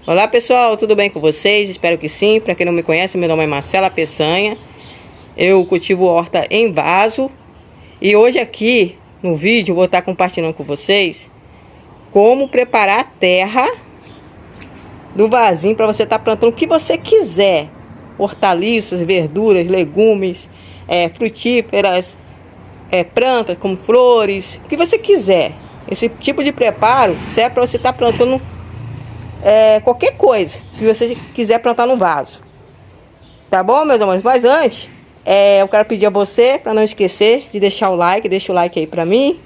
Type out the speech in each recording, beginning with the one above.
Olá pessoal, tudo bem com vocês? Espero que sim. Para quem não me conhece, meu nome é Marcela Peçanha. Eu cultivo horta em vaso. E hoje aqui no vídeo eu vou estar compartilhando com vocês como preparar a terra do vasinho para você estar plantando o que você quiser. Hortaliças, verduras, legumes, frutíferas, plantas como flores, o que você quiser. Esse tipo de preparo serve para você estar plantando qualquer coisa que você quiser plantar no vaso. Tá bom, meus amores? Mas antes, eu quero pedir a você, para não esquecer, de deixar o like. Deixa o like aí pra mim.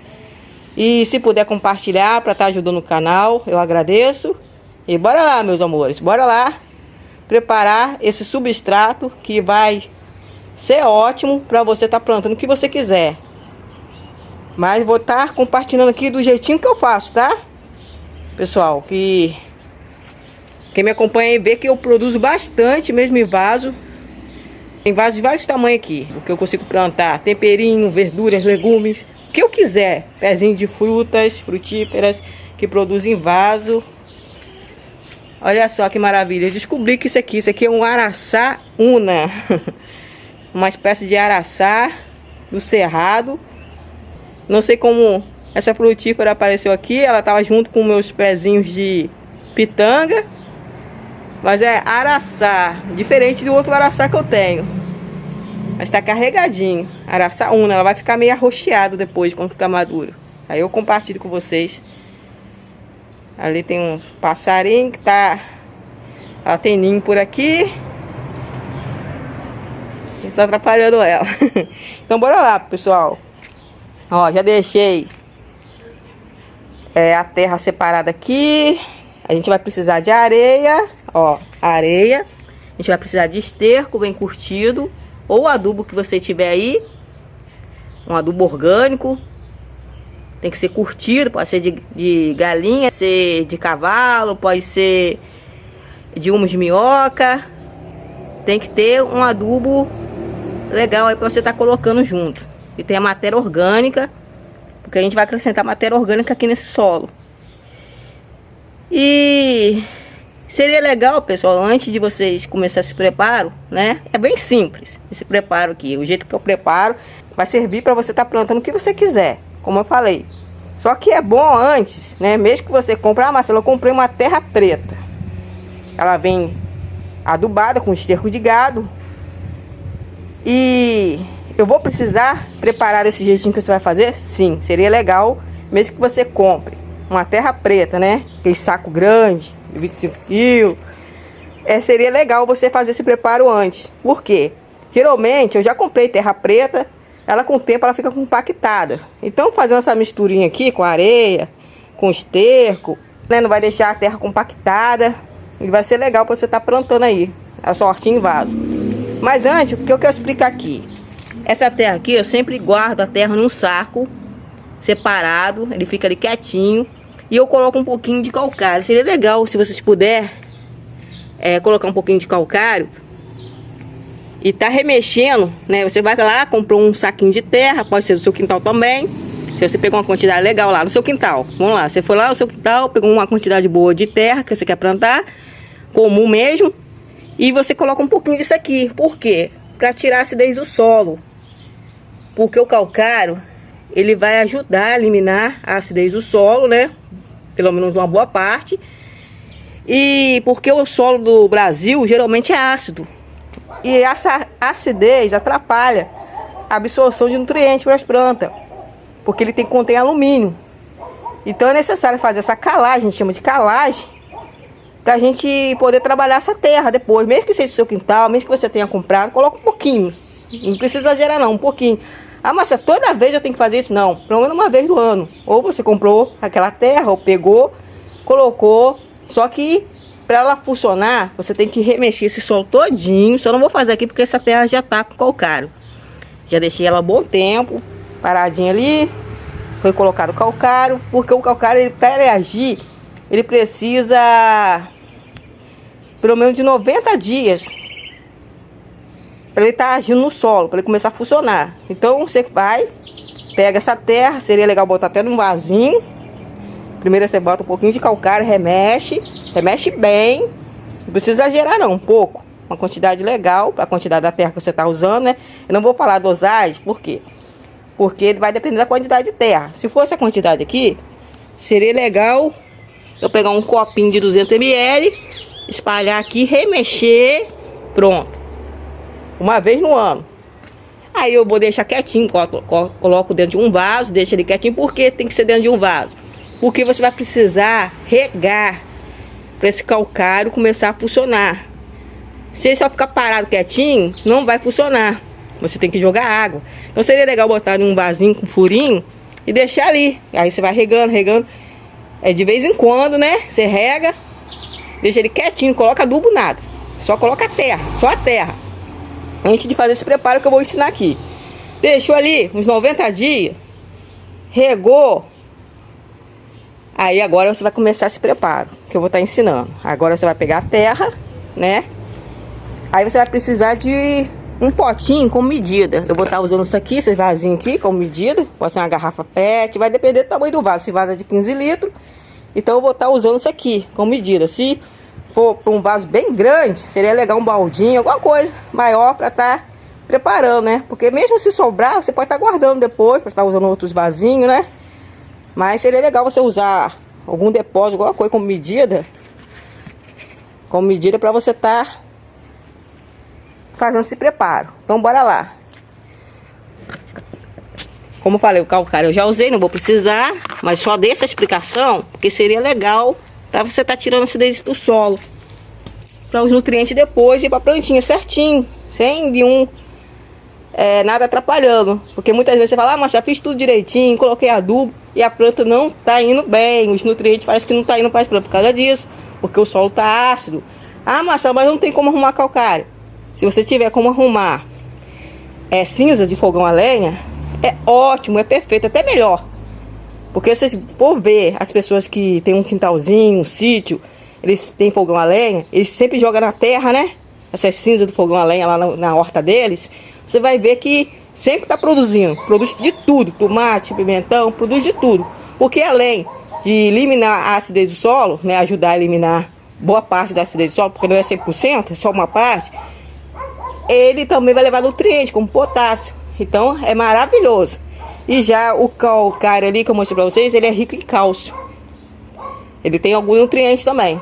E se puder compartilhar para estar ajudando o canal, eu agradeço. E bora lá, meus amores. Bora lá preparar esse substrato que vai ser ótimo para você estar plantando o que você quiser. Mas vou estar compartilhando aqui do jeitinho que eu faço, tá? Pessoal, quem me acompanha aí vê que eu produzo bastante mesmo em vaso. Em vasos de vários tamanhos aqui. O que eu consigo plantar: temperinho, verduras, legumes, o que eu quiser. Pezinho de frutas, frutíferas que produzem em vaso. Olha só que maravilha. Eu descobri que isso aqui é um araçá una. Uma espécie de araçá do cerrado. Não sei como essa frutífera apareceu aqui. Ela estava junto com meus pezinhos de pitanga. Mas é araçá, diferente do outro araçá que eu tenho. Mas tá carregadinho. Araçá una, ela vai ficar meio arroxeada depois, quando ficar maduro. Aí eu compartilho com vocês. Ali tem um passarinho que tá... Ela tem ninho por aqui. Tá atrapalhando ela. Então bora lá, pessoal. Ó, já deixei a terra separada aqui. A gente vai precisar de areia. Ó, areia. A gente vai precisar de esterco bem curtido. Ou adubo que você tiver aí. Um adubo orgânico. Tem que ser curtido. Pode ser de galinha, pode ser de cavalo, pode ser de humus de minhoca. Tem que ter um adubo legal aí pra você estar colocando junto. E tem a matéria orgânica, porque a gente vai acrescentar matéria orgânica aqui nesse solo. E seria legal, pessoal, antes de vocês começar esse preparo, né? É bem simples esse preparo aqui. O jeito que eu preparo vai servir para você estar plantando o que você quiser, como eu falei. Só que é bom antes, né? Mesmo que você compre, Marcelo, eu comprei uma terra preta. Ela vem adubada com esterco de gado. E eu vou precisar preparar desse jeitinho que você vai fazer? Sim, seria legal, mesmo que você compre uma terra preta, né? Aquele saco grande, de 25 kg. Seria legal você fazer esse preparo antes. Por quê? Geralmente, eu já comprei terra preta, ela com o tempo ela fica compactada. Então, fazendo essa misturinha aqui com areia, com esterco, né? Não vai deixar a terra compactada. E vai ser legal para você estar plantando aí a sua hortinha em vaso. Mas antes, o que eu quero explicar aqui. Essa terra aqui, eu sempre guardo a terra num saco separado, ele fica ali quietinho. E eu coloco um pouquinho de calcário. Seria legal se vocês puderem colocar um pouquinho de calcário e tá remexendo, né? Você vai lá, comprou um saquinho de terra, pode ser do seu quintal também. Se você pegou uma quantidade legal lá no seu quintal, vamos lá, você foi lá no seu quintal, pegou uma quantidade boa de terra que você quer plantar, comum mesmo, e você coloca um pouquinho disso aqui. Por quê? Para tirar a acidez do solo. Porque o calcário, ele vai ajudar a eliminar a acidez do solo, né? Pelo menos uma boa parte. E porque o solo do Brasil geralmente é ácido. E essa acidez atrapalha a absorção de nutrientes para as plantas. Porque ele contém alumínio. Então é necessário fazer essa calagem, a gente chama de calagem, para a gente poder trabalhar essa terra depois. Mesmo que seja o seu quintal, mesmo que você tenha comprado, coloca um pouquinho. Não precisa exagerar não, um pouquinho. Ah, mas toda vez eu tenho que fazer isso? Não, pelo menos uma vez no ano. Ou você comprou aquela terra, ou pegou, colocou. Só que para ela funcionar, você tem que remexer esse solo todinho. Só não vou fazer aqui porque essa terra já tá com calcário. Já deixei ela há bom tempo, paradinha ali. Foi colocado calcário, porque o calcário, para ele agir, ele precisa pelo menos de 90 dias para ele estar agindo no solo, para ele começar a funcionar. Então você vai, pega essa terra, seria legal botar até num vasinho, Primeiro você bota um pouquinho de calcário, remexe bem. Não precisa exagerar não, um pouco. Uma quantidade legal, para a quantidade da terra que você está usando, né? Eu não vou falar dosagem, por quê? Porque vai depender da quantidade de terra. Se fosse a quantidade aqui, seria legal eu pegar um copinho de 200 ml, espalhar aqui, remexer, pronto. Uma vez no ano. Aí eu vou deixar quietinho, coloco dentro de um vaso, deixa ele quietinho. Por que tem que ser dentro de um vaso? Porque você vai precisar regar para esse calcário começar a funcionar. Se ele só ficar parado quietinho, não vai funcionar. Você tem que jogar água. Então seria legal botar em um vasinho com furinho e deixar ali. Aí você vai regando. É de vez em quando, né? Você rega, deixa ele quietinho, não coloca adubo nada. Só coloca a terra, só a terra. Antes de fazer esse preparo que eu vou ensinar aqui. Deixou ali uns 90 dias, regou. Aí agora você vai começar esse preparo que eu vou estar ensinando. Agora você vai pegar a terra, né? Aí você vai precisar de um potinho com medida. Eu vou estar usando isso aqui, esse vasinho aqui com medida. Pode ser uma garrafa PET, vai depender do tamanho do vaso. Se vaso é de 15 litros, então eu vou estar usando isso aqui com medida. Se for para um vaso bem grande, seria legal um baldinho, alguma coisa maior para estar preparando, né? Porque mesmo se sobrar, você pode estar guardando depois para estar usando outros vasinhos, né? Mas seria legal você usar algum depósito, alguma coisa com medida. Com medida para você estar fazendo esse preparo. Então bora lá. Como eu falei, o calcário eu já usei, não vou precisar, mas só dei essa explicação porque seria legal para você estar tirando acidez do solo, para os nutrientes depois ir para a plantinha certinho, sem nenhum nada atrapalhando. Porque muitas vezes você fala, ah, mas já fiz tudo direitinho, coloquei adubo e a planta não tá indo bem, os nutrientes parece que não tá indo para as plantas por causa disso, porque o solo tá ácido. Ah, Marcelo, mas não tem como arrumar calcário. Se você tiver como arrumar cinza de fogão a lenha, é ótimo, é perfeito, até melhor. Porque se você for ver as pessoas que tem um quintalzinho, um sítio, eles têm fogão a lenha, eles sempre jogam na terra, né? Essa cinza do fogão a lenha lá na horta deles. Você vai ver que sempre está produzindo. Produz de tudo, tomate, pimentão, produz de tudo. Porque além de eliminar a acidez do solo, né? Ajudar a eliminar boa parte da acidez do solo, porque não é 100%, é só uma parte. Ele também vai levar nutrientes, como potássio. Então é maravilhoso. E já o calcário ali que eu mostrei pra vocês, ele é rico em cálcio. Ele tem alguns nutrientes também.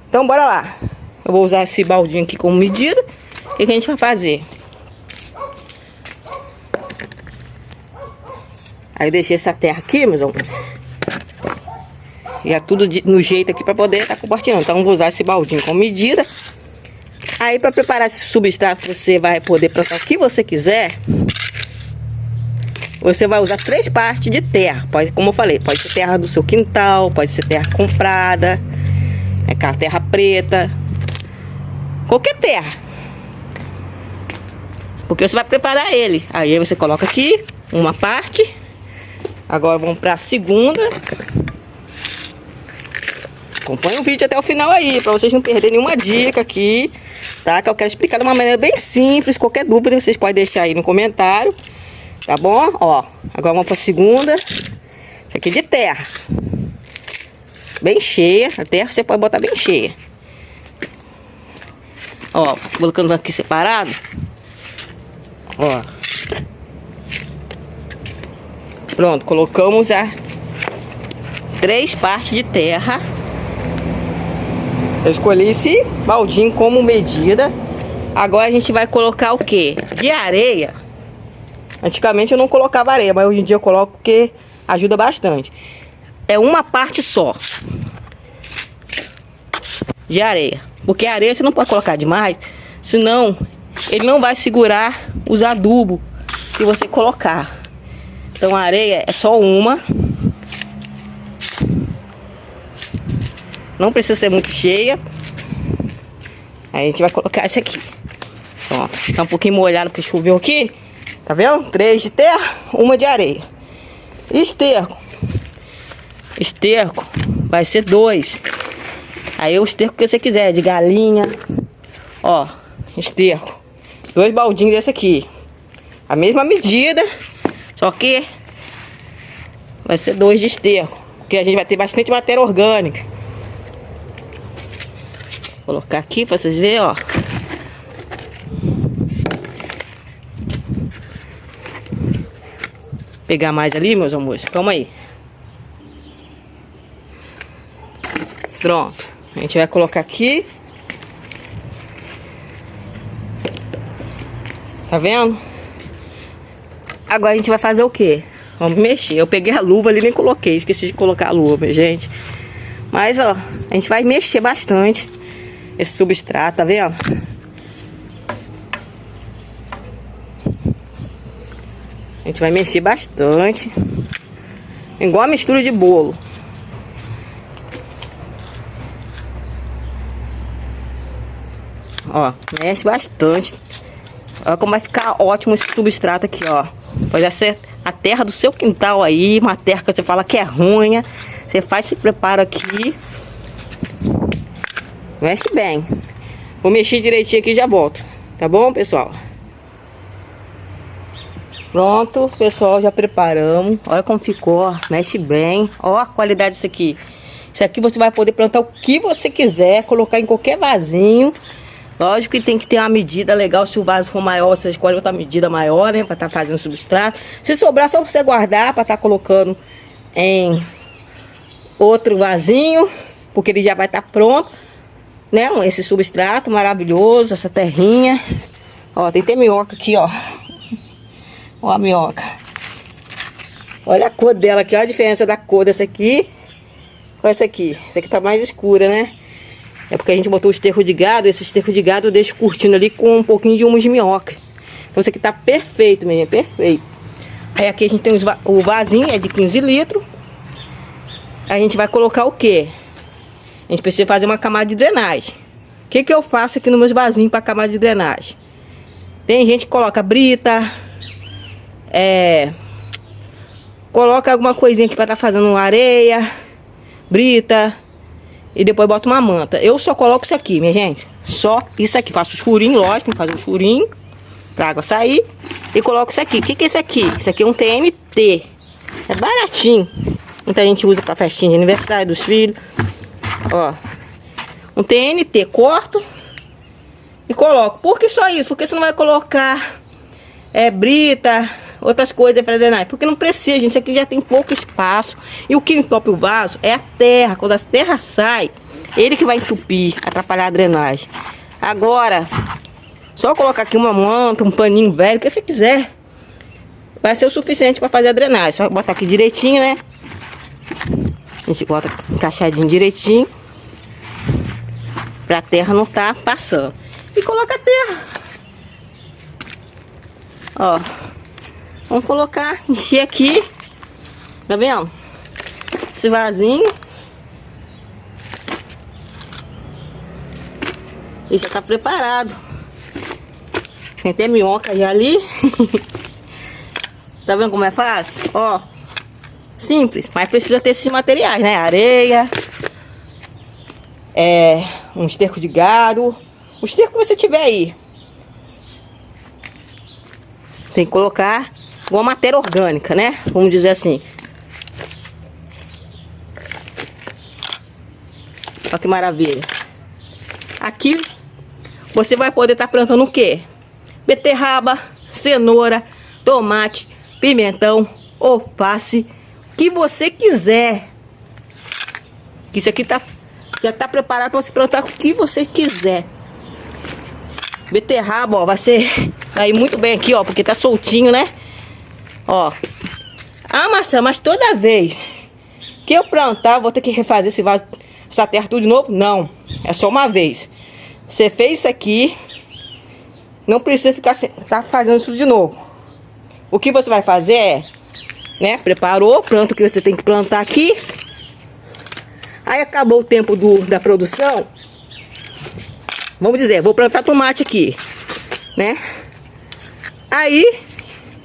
Então bora lá. Eu vou usar esse baldinho aqui como medida. O que a gente vai fazer? Aí eu deixei essa terra aqui, meus amores. E é tudo no jeito aqui pra poder estar compartilhando. Então eu vou usar esse baldinho como medida. Aí para preparar esse substrato, você vai poder plantar o que você quiser. Você vai usar 3 partes de terra. Pode, como eu falei, pode ser terra do seu quintal, pode ser terra comprada, aquela terra preta, qualquer terra. Porque você vai preparar ele. Aí você coloca aqui uma parte. Agora vamos para a segunda. Acompanhe o vídeo até o final aí, para vocês não perderem nenhuma dica aqui, tá? Que eu quero explicar de uma maneira bem simples. Qualquer dúvida vocês podem deixar aí no comentário. Tá bom? Ó, agora vamos para a segunda. Isso aqui é de terra. Bem cheia. A terra você pode botar bem cheia. Ó, colocando aqui separado. Ó. Pronto, colocamos a 3 partes de terra. Eu escolhi esse baldinho como medida. Agora a gente vai colocar o que? De areia. Antigamente eu não colocava areia, mas hoje em dia eu coloco porque ajuda bastante. É uma parte só de areia. Porque a areia você não pode colocar demais, senão ele não vai segurar os adubos que você colocar. Então a areia é só uma. Não precisa ser muito cheia. Aí a gente vai colocar esse aqui. Pronto, tá um pouquinho molhado porque choveu aqui. Tá vendo? 3 de terra, 1 de areia. Esterco. Esterco vai ser 2. Aí o esterco que você quiser, de galinha. Ó, esterco. 2 baldinhos desse aqui. A mesma medida, só que vai ser 2 de esterco. porque a gente vai ter bastante matéria orgânica. Vou colocar aqui pra vocês verem, ó. Pegar mais ali, meus amores. Calma aí. Pronto. A gente vai colocar aqui. Tá vendo? Agora a gente vai fazer o quê? Vamos mexer. Eu peguei a luva ali, nem coloquei. Esqueci de colocar a luva, minha gente. Mas, ó, a gente vai mexer bastante esse substrato, tá vendo? A gente vai mexer bastante. Igual a mistura de bolo. Ó, mexe bastante. Olha como vai ficar ótimo esse substrato aqui, ó. Pode ser a terra do seu quintal aí, uma terra que você fala que é ruim. Você faz esse preparo aqui. Mexe bem. Vou mexer direitinho aqui e já volto. Tá bom, pessoal? Pronto, pessoal, já preparamos. Olha como ficou, ó. Mexe bem. Ó a qualidade disso aqui. Isso aqui você vai poder plantar o que você quiser, colocar em qualquer vasinho. Lógico que tem que ter uma medida legal. Se o vaso for maior, você escolhe outra medida maior, né? Pra estar fazendo substrato. Se sobrar, só você guardar pra estar colocando em outro vasinho, porque ele já vai estar pronto, né? Esse substrato maravilhoso, essa terrinha. Ó, tem minhoca aqui, ó. Ó a minhoca. Olha a cor dela aqui, olha a diferença da cor dessa aqui com essa aqui. Essa aqui tá mais escura, né? É porque a gente botou o esterco de gado. Esse esterco de gado eu deixo curtindo ali com um pouquinho de humus de minhoca. Então esse aqui tá perfeito, menina, perfeito. Aí aqui a gente tem o vasinho, é de 15 litros. A gente vai colocar o quê? A gente precisa fazer uma camada de drenagem. O que que eu faço aqui nos meus vasinhos para camada de drenagem? Tem gente que coloca brita, coloca alguma coisinha aqui para estar fazendo areia, brita, e depois bota uma manta. Eu só coloco isso aqui, minha gente. Só isso aqui. Faço os furinhos, lógico, tem que fazer um furinho pra água sair. E coloco isso aqui. O que que é isso aqui? Isso aqui é um TNT. É baratinho. Muita gente usa pra festinha de aniversário dos filhos. Ó. Um TNT. Corto e coloco. Por que só isso? Porque você não vai colocar brita, outras coisas para drenar. Porque não precisa, gente. Isso aqui já tem pouco espaço. E o que entope o vaso é a terra. Quando a terra sai, ele que vai entupir, atrapalhar a drenagem. Agora, só colocar aqui uma manta, um paninho velho, o que você quiser, vai ser o suficiente para fazer a drenagem. Só botar aqui direitinho, né? A gente bota encaixadinho direitinho, pra terra não tá passando. E coloca a terra. Ó. Vamos colocar, encher aqui. Tá vendo? Esse vasinho. E já tá preparado. Tem até minhoca já ali. Tá vendo como é fácil? Ó. Simples, mas precisa ter esses materiais, né? Areia. Um esterco de gado. O esterco que você tiver aí. Tem que colocar igual matéria orgânica, né? Vamos dizer assim. Olha que maravilha. Aqui você vai poder estar plantando o quê? Beterraba, cenoura, tomate, pimentão, alface, o que você quiser. Isso aqui já tá preparado para você plantar o que você quiser. Beterraba, ó, vai ir muito bem aqui, ó, porque tá soltinho, né? Ó. Ah, maçã, mas toda vez que eu plantar, vou ter que refazer esse vaso, essa terra tudo de novo? Não, é só uma vez. Você fez isso aqui, não precisa tá fazendo isso de novo. O que você vai fazer é, né, preparou, planta o que você tem que plantar aqui. Aí acabou o tempo da produção. Vamos dizer, vou plantar tomate aqui, né? Aí,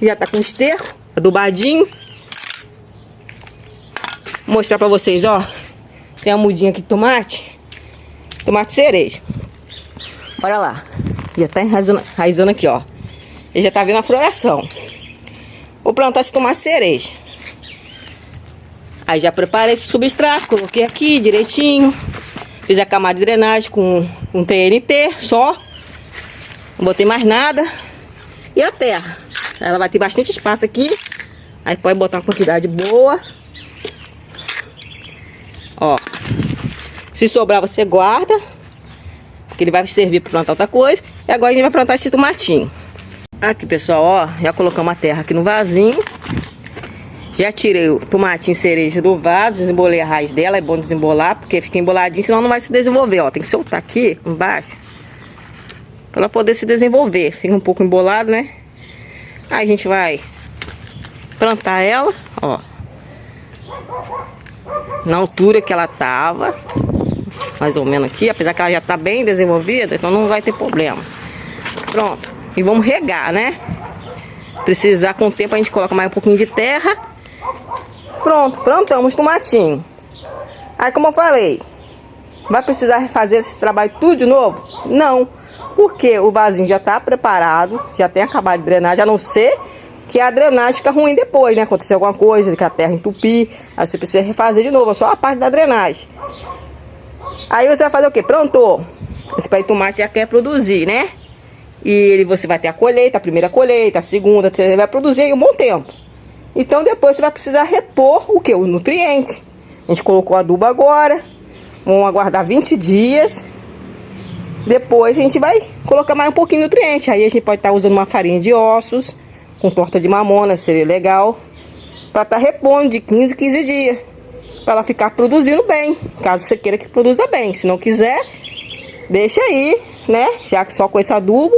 já tá com esterco, adubadinho. Vou mostrar pra vocês, ó. Tem a mudinha aqui de tomate. Tomate cereja. Olha lá. Já tá enraizando aqui, ó. Ele já tá vendo a floração. Vou plantar esse tomate cereja. Aí já preparei esse substrato, coloquei aqui direitinho. Fiz a camada de drenagem com um TNT só. Não botei mais nada. E a terra. Ela vai ter bastante espaço aqui. Aí pode botar uma quantidade boa. Ó. Se sobrar você guarda. Porque ele vai servir para plantar outra coisa. E agora a gente vai plantar esse tomatinho. Aqui, pessoal, ó. Já colocamos a terra aqui no vasinho. Já tirei o tomatinho cereja do vaso, desembolei a raiz dela, é bom desembolar, porque fica emboladinho, senão não vai se desenvolver, ó. Tem que soltar aqui embaixo, pra ela poder se desenvolver. Fica um pouco embolado, né? Aí a gente vai plantar ela, ó. Na altura que ela tava, mais ou menos aqui, apesar que ela já tá bem desenvolvida, então não vai ter problema. Pronto. E vamos regar, né? Precisar, com o tempo a gente coloca mais um pouquinho de terra. Pronto, plantamos tomatinho. Aí, como eu falei, vai precisar refazer esse trabalho tudo de novo? Não, porque o vasinho já está preparado, já tem acabado de drenar, a não ser que a drenagem fica ruim depois, né? Acontecer alguma coisa, que a terra entupir, aí você precisa refazer de novo, só a parte da drenagem. Aí você vai fazer o que? Plantou. Esse pé de tomate já quer produzir, né? E você vai ter a colheita, a primeira colheita, a segunda, você vai produzir aí um bom tempo. Então depois você vai precisar repor o que? O nutriente. A gente colocou adubo agora. Vamos aguardar 20 dias. Depois a gente vai colocar mais um pouquinho de nutriente. Aí a gente pode estar usando uma farinha de ossos com torta de mamona, seria legal. Para estar repondo de 15 em 15 dias. Para ela ficar produzindo bem. Caso você queira que produza bem. Se não quiser, deixa aí, né? Já que só com esse adubo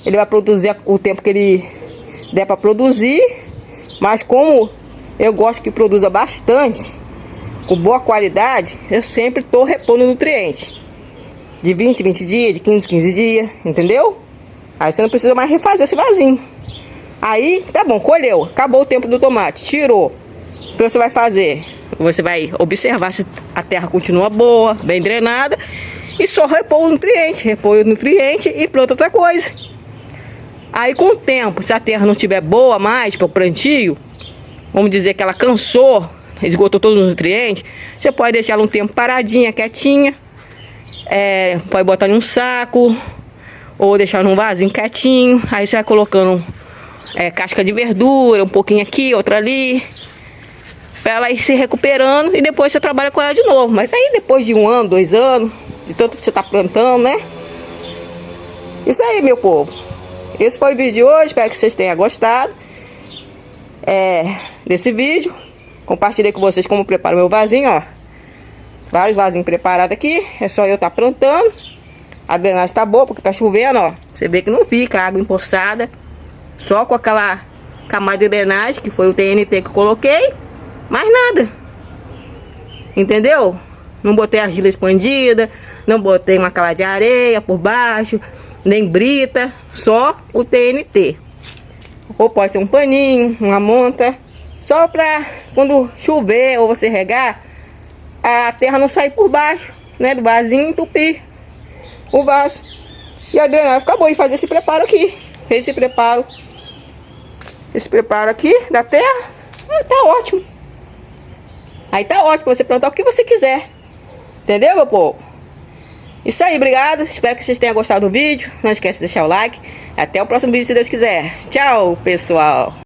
ele vai produzir o tempo que ele der para produzir. Mas como eu gosto que produza bastante, com boa qualidade, eu sempre estou repondo nutriente. De 20 em 20 dias, de 15 em 15 dias, entendeu? Aí você não precisa mais refazer esse vasinho. Aí, tá bom, colheu, acabou o tempo do tomate, tirou. O que você vai fazer? Você vai observar se a terra continua boa, bem drenada. E só repor o nutriente e planta outra coisa. Aí com o tempo, se a terra não estiver boa mais para o plantio, vamos dizer que ela cansou, esgotou todos os nutrientes, você pode deixar ela um tempo paradinha, quietinha. Pode botar em um saco, ou deixar num vasinho quietinho. Aí você vai colocando casca de verdura, um pouquinho aqui, outra ali, para ela ir se recuperando, e depois você trabalha com ela de novo. Mas aí depois de 1 ano, 2 anos, de tanto que você está plantando, né? Isso aí, meu povo. Esse foi o vídeo de hoje, espero que vocês tenham gostado desse vídeo. Compartilhei com vocês como preparo meu vasinho, ó. Vários vasinhos preparados aqui, é só eu estar plantando. A drenagem tá boa, porque tá chovendo, ó. Você vê que não fica água empoçada. Só com aquela camada de drenagem, que foi o TNT que eu coloquei. Mais nada. Entendeu? Não botei argila expandida, não botei uma camada de areia por baixo, nem brita, só o TNT. Ou pode ser um paninho, uma monta, só pra quando chover ou você regar, a terra não sair por baixo, né, do vasinho, entupir o vaso. E a drenagem fica boa. E fazer esse preparo aqui, esse preparo aqui da terra, tá ótimo. Aí tá ótimo você plantar o que você quiser. Entendeu, meu povo? Isso aí, obrigado. Espero que vocês tenham gostado do vídeo. Não esquece de deixar o like. Até o próximo vídeo, se Deus quiser. Tchau, pessoal.